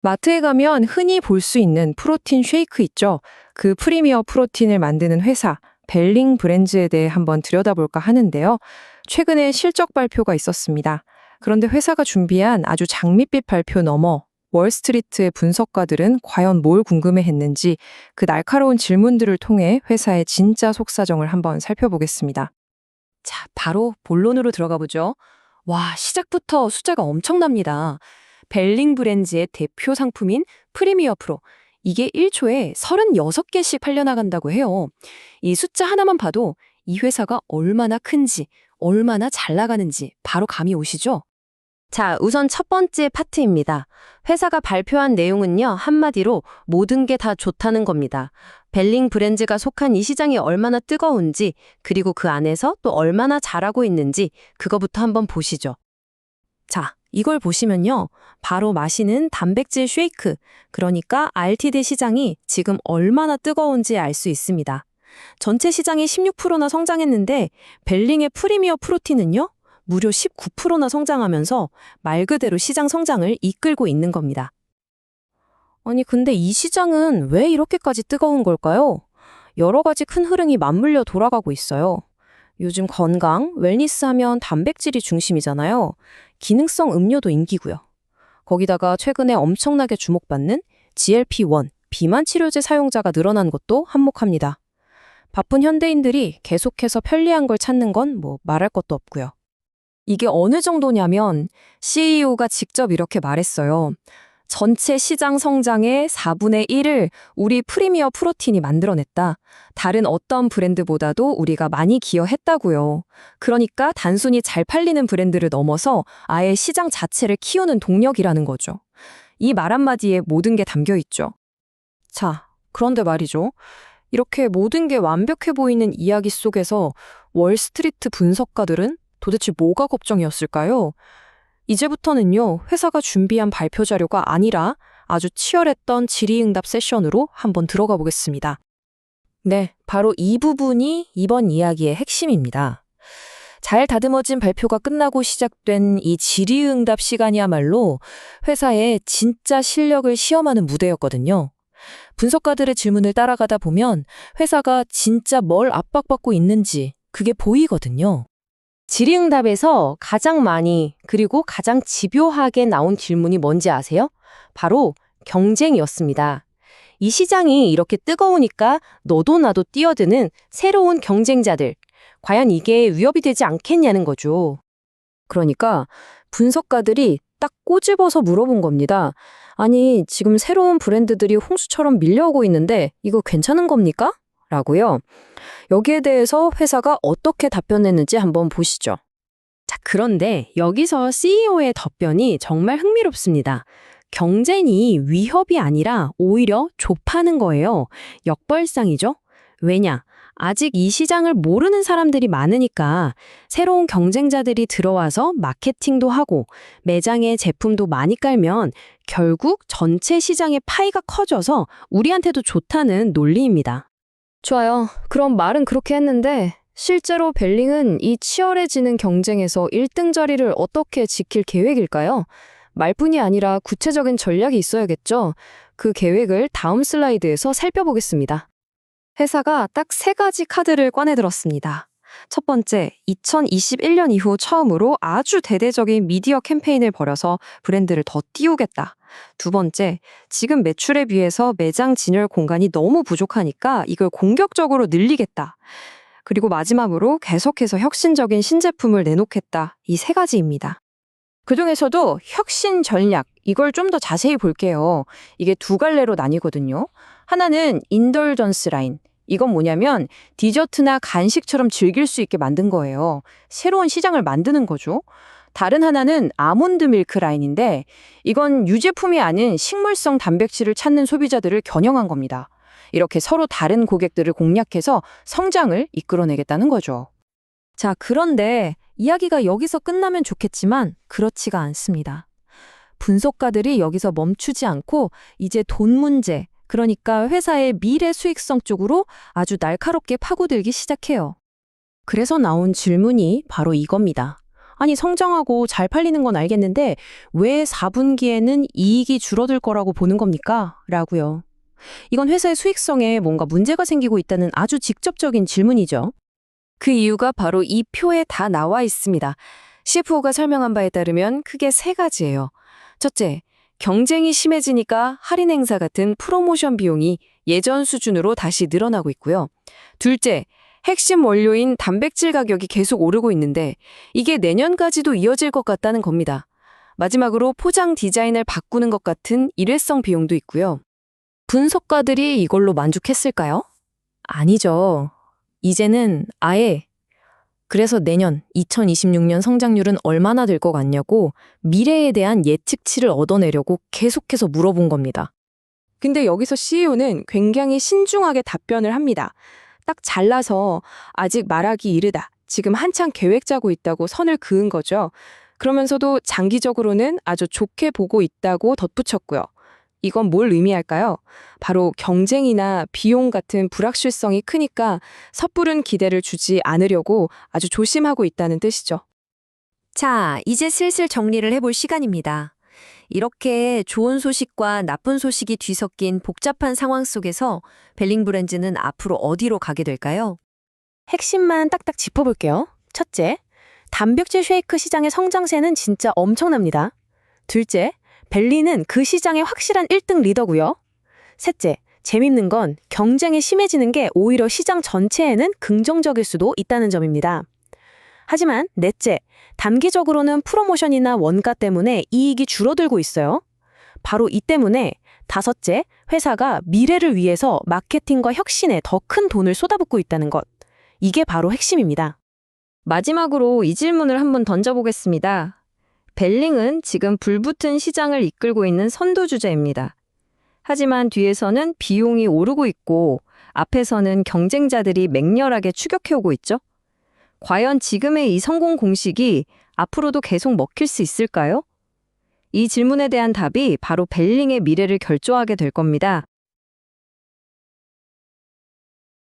마트에 가면 흔히 볼 수 있는 프로틴 쉐이크 있죠. 그 프리미어 프로틴을 만드는 회사, 벨링 브랜즈에 대해 한번 들여다볼까 하는데요. 최근에 실적 발표가 있었습니다. 그런데 회사가 준비한 아주 장밋빛 발표 너머 월스트리트의 분석가들은 과연 뭘 궁금해했는지 그 날카로운 질문들을 통해 회사의 진짜 속사정을 한번 살펴보겠습니다. 자, 바로 본론으로 들어가 보죠. 와, 시작부터 숫자가 엄청납니다. 벨링 브랜즈의 대표 상품인 프리미어 프로. 이게 1초에 36개씩 팔려나간다고 해요. 이 숫자 하나만 봐도 이 회사가 얼마나 큰지, 얼마나 잘 나가는지 바로 감이 오시죠? 자, 우선 첫 번째 파트입니다. 회사가 발표한 내용은요, 한마디로 모든 게 다 좋다는 겁니다. 벨링 브랜즈가 속한 이 시장이 얼마나 뜨거운지, 그리고 그 안에서 또 얼마나 잘하고 있는지, 그거부터 한번 보시죠. 자, 이걸 보시면요, 바로 마시는 단백질 쉐이크, 그러니까 RTD 시장이 지금 얼마나 뜨거운지 알 수 있습니다. 전체 시장이 16%나 성장했는데, 벨링의 프리미어 프로틴은요, 무려 19%나 성장하면서 말 그대로 시장 성장을 이끌고 있는 겁니다. 아니, 근데 이 시장은 왜 이렇게까지 뜨거운 걸까요? 여러 가지 큰 흐름이 맞물려 돌아가고 있어요. 요즘 건강, 웰니스 하면 단백질이 중심이잖아요. 기능성 음료도 인기고요. 거기다가 최근에 엄청나게 주목받는 GLP-1, 비만 치료제 사용자가 늘어난 것도 한몫합니다. 바쁜 현대인들이 계속해서 편리한 걸 찾는 건 뭐 말할 것도 없고요. 이게 어느 정도냐면 CEO가 직접 이렇게 말했어요. 전체 시장 성장의 4분의 1을 우리 프리미어 프로틴이 만들어냈다. 다른 어떤 브랜드보다도 우리가 많이 기여했다고요. 그러니까 단순히 잘 팔리는 브랜드를 넘어서 아예 시장 자체를 키우는 동력이라는 거죠. 이 말 한마디에 모든 게 담겨 있죠. 자, 그런데 말이죠. 이렇게 모든 게 완벽해 보이는 이야기 속에서 월스트리트 분석가들은 도대체 뭐가 걱정이었을까요? 이제부터는요, 회사가 준비한 발표 자료가 아니라 아주 치열했던 질의응답 세션으로 한번 들어가 보겠습니다. 네, 바로 이 부분이 이번 이야기의 핵심입니다. 잘 다듬어진 발표가 끝나고 시작된 이 질의응답 시간이야말로 회사의 진짜 실력을 시험하는 무대였거든요. 분석가들의 질문을 따라가다 보면 회사가 진짜 뭘 압박받고 있는지 그게 보이거든요. 질의응답에서 가장 많이 그리고 가장 집요하게 나온 질문이 뭔지 아세요? 바로 경쟁이었습니다. 이 시장이 이렇게 뜨거우니까 너도 나도 뛰어드는 새로운 경쟁자들, 과연 이게 위협이 되지 않겠냐는 거죠. 그러니까 분석가들이 딱 꼬집어서 물어본 겁니다. 아니, 지금 새로운 브랜드들이 홍수처럼 밀려오고 있는데 이거 괜찮은 겁니까? 라고요. 여기에 대해서 회사가 어떻게 답변했는지 한번 보시죠. 자, 그런데 여기서 CEO의 답변이 정말 흥미롭습니다. 경쟁이 위협이 아니라 오히려 좁아하는 거예요. 역발상이죠. 왜냐? 아직 이 시장을 모르는 사람들이 많으니까 새로운 경쟁자들이 들어와서 마케팅도 하고 매장에 제품도 많이 깔면 결국 전체 시장의 파이가 커져서 우리한테도 좋다는 논리입니다. 좋아요. 그럼 말은 그렇게 했는데 실제로 벨링은 이 치열해지는 경쟁에서 1등 자리를 어떻게 지킬 계획일까요? 말뿐이 아니라 구체적인 전략이 있어야겠죠. 그 계획을 다음 슬라이드에서 살펴보겠습니다. 회사가 딱 3가지 카드를 꺼내들었습니다. 첫 번째, 2021년 이후 처음으로 아주 대대적인 미디어 캠페인을 벌여서 브랜드를 더 띄우겠다. 두 번째, 지금 매출에 비해서 매장 진열 공간이 너무 부족하니까 이걸 공격적으로 늘리겠다. 그리고 마지막으로 계속해서 혁신적인 신제품을 내놓겠다. 이 3가지입니다. 그중에서도 혁신 전략, 이걸 좀 더 자세히 볼게요. 이게 2갈래로 나뉘거든요. 하나는 인덜전스 라인. 이건 뭐냐면 디저트나 간식처럼 즐길 수 있게 만든 거예요. 새로운 시장을 만드는 거죠. 다른 하나는 아몬드 밀크 라인인데 이건 유제품이 아닌 식물성 단백질을 찾는 소비자들을 겨냥한 겁니다. 이렇게 서로 다른 고객들을 공략해서 성장을 이끌어내겠다는 거죠. 자, 그런데 이야기가 여기서 끝나면 좋겠지만 그렇지가 않습니다. 분석가들이 여기서 멈추지 않고 이제 돈 문제, 그러니까 회사의 미래 수익성 쪽으로 아주 날카롭게 파고들기 시작해요. 그래서 나온 질문이 바로 이겁니다. 아니, 성장하고 잘 팔리는 건 알겠는데 왜 4분기에는 이익이 줄어들 거라고 보는 겁니까? 라고요. 이건 회사의 수익성에 뭔가 문제가 생기고 있다는 아주 직접적인 질문이죠. 그 이유가 바로 이 표에 다 나와 있습니다. CFO가 설명한 바에 따르면 크게 세 가지예요. 첫째, 경쟁이 심해지니까 할인 행사 같은 프로모션 비용이 예전 수준으로 다시 늘어나고 있고요. 둘째, 핵심 원료인 단백질 가격이 계속 오르고 있는데 이게 내년까지도 이어질 것 같다는 겁니다. 마지막으로 포장 디자인을 바꾸는 것 같은 일회성 비용도 있고요. 분석가들이 이걸로 만족했을까요? 아니죠. 이제는 아예 그래서 내년 2026년 성장률은 얼마나 될 것 같냐고 미래에 대한 예측치를 얻어내려고 계속해서 물어본 겁니다. 근데 여기서 CEO는 굉장히 신중하게 답변을 합니다. 딱 잘라서 아직 말하기 이르다. 지금 한창 계획 짜고 있다고 선을 그은 거죠. 그러면서도 장기적으로는 아주 좋게 보고 있다고 덧붙였고요. 이건 뭘 의미할까요? 바로 경쟁이나 비용 같은 불확실성이 크니까 섣부른 기대를 주지 않으려고 아주 조심하고 있다는 뜻이죠. 자, 이제 슬슬 정리를 해볼 시간입니다. 이렇게 좋은 소식과 나쁜 소식이 뒤섞인 복잡한 상황 속에서 벨링 브랜즈는 앞으로 어디로 가게 될까요? 핵심만 딱딱 짚어볼게요. 첫째, 단백질 쉐이크 시장의 성장세는 진짜 엄청납니다. 둘째, 벨리는 그 시장의 확실한 1등 리더고요. 셋째, 재밌는 건 경쟁이 심해지는 게 오히려 시장 전체에는 긍정적일 수도 있다는 점입니다. 하지만 넷째, 단기적으로는 프로모션이나 원가 때문에 이익이 줄어들고 있어요. 바로 이 때문에 다섯째, 회사가 미래를 위해서 마케팅과 혁신에 더 큰 돈을 쏟아붓고 있다는 것. 이게 바로 핵심입니다. 마지막으로 이 질문을 한번 던져보겠습니다. 벨링은 지금 불붙은 시장을 이끌고 있는 선두주자입니다. 하지만 뒤에서는 비용이 오르고 있고 앞에서는 경쟁자들이 맹렬하게 추격해오고 있죠. 과연 지금의 이 성공 공식이 앞으로도 계속 먹힐 수 있을까요? 이 질문에 대한 답이 바로 벨링의 미래를 결정하게 될 겁니다.